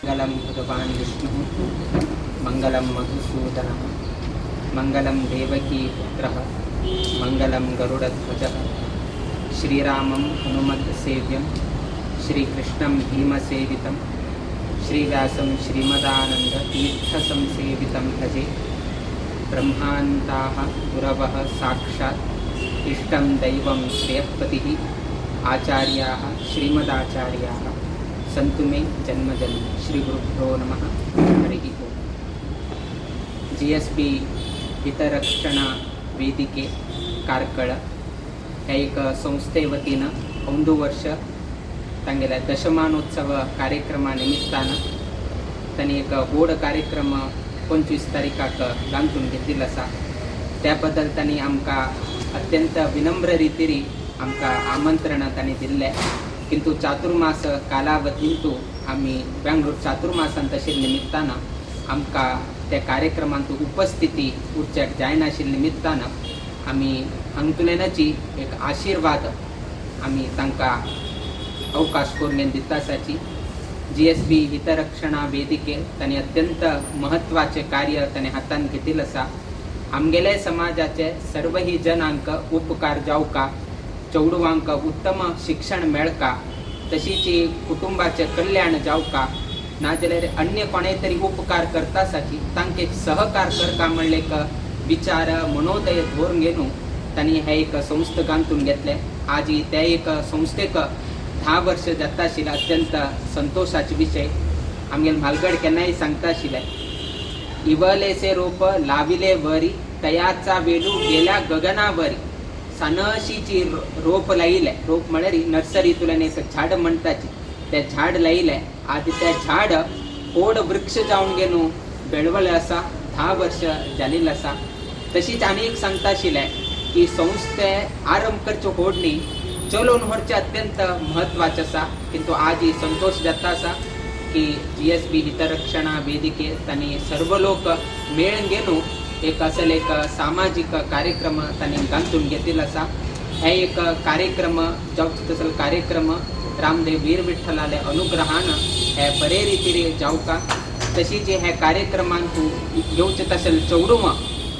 मंगलम भगवान विष्णु मंगलम मधुसूदन मंगलम देवकी पुत्र मंगलम गरुड़ध्वज श्रीरामं हनुमत्सेव्यं श्रीकृष्णं भीमसेवितं श्रीव्यासं श्रीमदानंद तीर्थसंसेवितं भजे। ब्रह्मान्ताः गुरवः साक्षात् इष्टं दैवं श्रेयःपतिः आचार्याः श्रीमदाचार्याः सन्तु मे जन्मजन्म। श्री गुरुभ्यो नमः। हरिः ओम। GSB हितरक्षणा वेदिके कारकळ ह्या एक संस्थे वतीनं 1 वर्ष तांगेल्या दशमानोत्सव कार्यक्रमा निमित्तानं त्यांनी एक गोड कार्यक्रम 25 तारीखाक बांधून घेतलेला असा। त्याबद्दल त्यांनी आमका अत्यंत विनम्र रीतीरी आमका आमंत्रण त्यांनी दिले। किंतु चातुर्मास कालावधींतू आम्ही बेंगळूर चातुर्मासांतशीर निमित्तानं आमका त्या कार्यक्रमांत उपस्थिती उच्चाक जायनाशील निमित्तानं आम्ही हांगतुलेनाची एक आशीर्वाद आम्ही तांका अवकाश करून दितासाची। GSB हितरक्षणा वेदिके त्यांनी अत्यंत महत्त्वाचे कार्य त्यांनी हातान घेतलेलं असा। आमगेले समाजाचे सर्वही जनांक उपकार जावका, चौडवांक उत्तम शिक्षण मेळका, तशीची कुटुंबाचे कल्याण जावका, नाजाल्यार अन्य कोणे तरी उपकार करतासाठी तांके सहकार करका म्हणले एक विचार मनोदय धोरण घेऊन त्यांनी हे एक संस्थ गांथून घेतले। आज त्या एक संस्थेक 10 वर्ष जाता आशिल्ले अत्यंत संतोषाचे विषय। आमगेल म्हालगड केन्नाय सांगता आशिल्ले, इवलेसे रोप लाविले वरी तयाचा वेलू गेल्या गगनावरी। सानशीची रोप लायले, रोप म्हळ्यार नर्सरीतून एक झाड म्हणटाची, ते झाड लायले। आज ते झाड व्हड वृक्ष जावन गेलो बेळवले असा, 10 वर्ष जालेले असा। तशीच आनी एक सांगता आशिल्ले की संस्थे आरंभ करच्यो व्हड न्ही, चलोन व्हरचें अत्यंत महत्वाचें आसा। किंतु आज ही संतोष जाता आसा की GSB हितरक्षणा वेदिके त्यांनी सर्व लोक मेळून गेलो एक असेल एक सामाजिक कार्यक्रम त्यांनी गांथून घेतलेला असा। हे एक कार्यक्रम जावचो तसले कार्यक्रम रामदेव वीर विठ्ठलाले अनुग्रहान हे बरे रितीने जावका। तशी जे हे कार्यक्रमांत घेवचे तसले चौडूम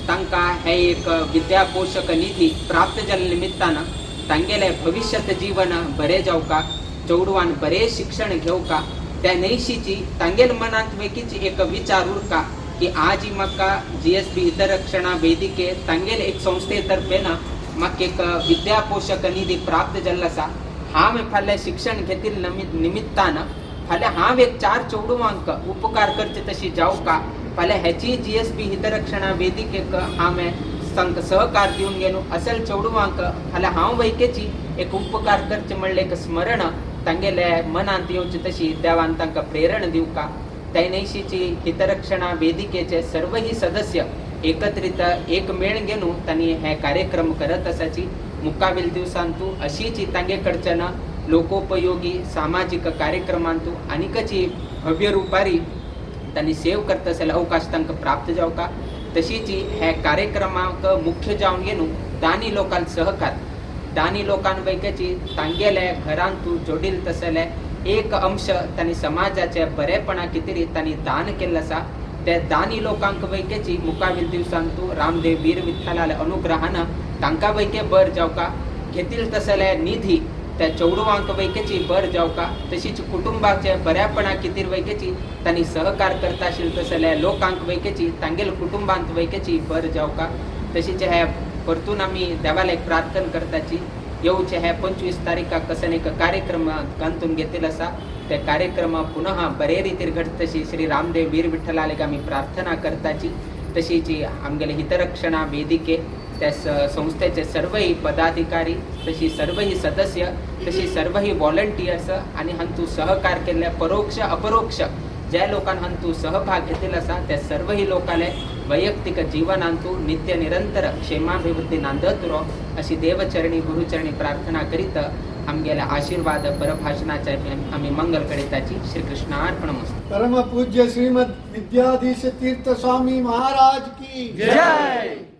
तांकां हे एक विद्या पोषक निधी प्राप्त जाल्ले निमित्तानं तांगेले भविष्यात जीवन बरे जावका, चौडवान बरे शिक्षण घेवका, त्या नैशीची तांगेल मनात वेकीची एक विचार उरका की आज म्हाका GSB हितरक्षणा वेदिके तांगेल एक संस्थेतर्फे ना म्हाका एक विद्या पोषक निधी प्राप्त जाल्लो आसा। हांव फाल्यां शिक्षण घेतील निमित्तानं फाल्यां हांव एक 4 चौडवांक उपकार करचे तशी जावका। फाल्यां हेची GSB हितरक्षणा वेदिकेक हांवें सहकार दिवन गेलो असल चौडवांक फाल्यां हांव वैकेची एक उपकार करचे म्हणले एक स्मरण तांगेले मनांत येवची तशी देवान तांकां प्रेरण दिवका। त्या नैशीची हितरक्षणा वेदिकेचे सर्वही सदस्य एकत्रित एक मेळ घेऊन त्यांनी हे कार्यक्रम करत असाची। मुकाबील दिवसांतू अशीची तांगे कडच्यान लोकोपयोगी सामाजिक कार्यक्रमांतू आनीकची भव्य रुपारी त्यांनी सेव करत असेल अवकाश तांकां प्राप्त जावका। तशीची हे कार्यक्रमाक मुख्य जावन घेऊन दानी लोकांक सहकार, दानी लोकांपैकीची तांगेले घरांतू जोडील तसले एक अंश त्यांनी समाजाचे बरेपणा कितेरी त्यांनी दान केल्लें आसा। त्या दानी लोकांक वैकेची मुकाबील दिवसांतू रामदेव वीर विठ्ठलाले अनुग्रहान तांकां वैके बर जावका। घेतील तसले निधी त्या चौडवांक वैकेची बर जावका। तशीच कुटुंबाचे बऱ्यापणा कितेर वैकेची त्यांनी सहकार करता आशिल्ले तसले लोकांक वैकेची तांगेल कुटुंबांत वैकेची बर जावका। तशीच हे परतून आमी देवाला एक प्रार्थना करताची येवचे हे 25 तारीखाक कसं एक कार्यक्रम गांथून घेतलेला आसा। ते कार्यक्रम पुनः बरे रितीर घडतशी श्री रामदेव वीर विठ्ठलाले आमी प्रार्थना करताची। तशीची आमगेले हितरक्षणा वेदिके त्या संस्थेचे सर्वही पदाधिकारी, तशी सर्वही सदस्य, तशी सर्वही व्हॉलंटियर्स आणि हांतू सहकार केल्ले परोक्ष अपरोक्ष ज्या लोकांनी हांतू सहभाग घेतलेला आसा त्या सर्वही लोकांले वैयक्तिक जीवनांतू नित्य निरंतर क्षेमाभिवृद्धी नांदत उरो अशी देवचरणी गुरुचरणी प्रार्थना करीत आमगेले आशीर्वाद परभाषणाचे आम्ही मंगल करीताची। श्री कृष्णार्पणमस्तु। परम पूज्य श्रीमद विद्याधीश तीर्थ स्वामी महाराज की जय।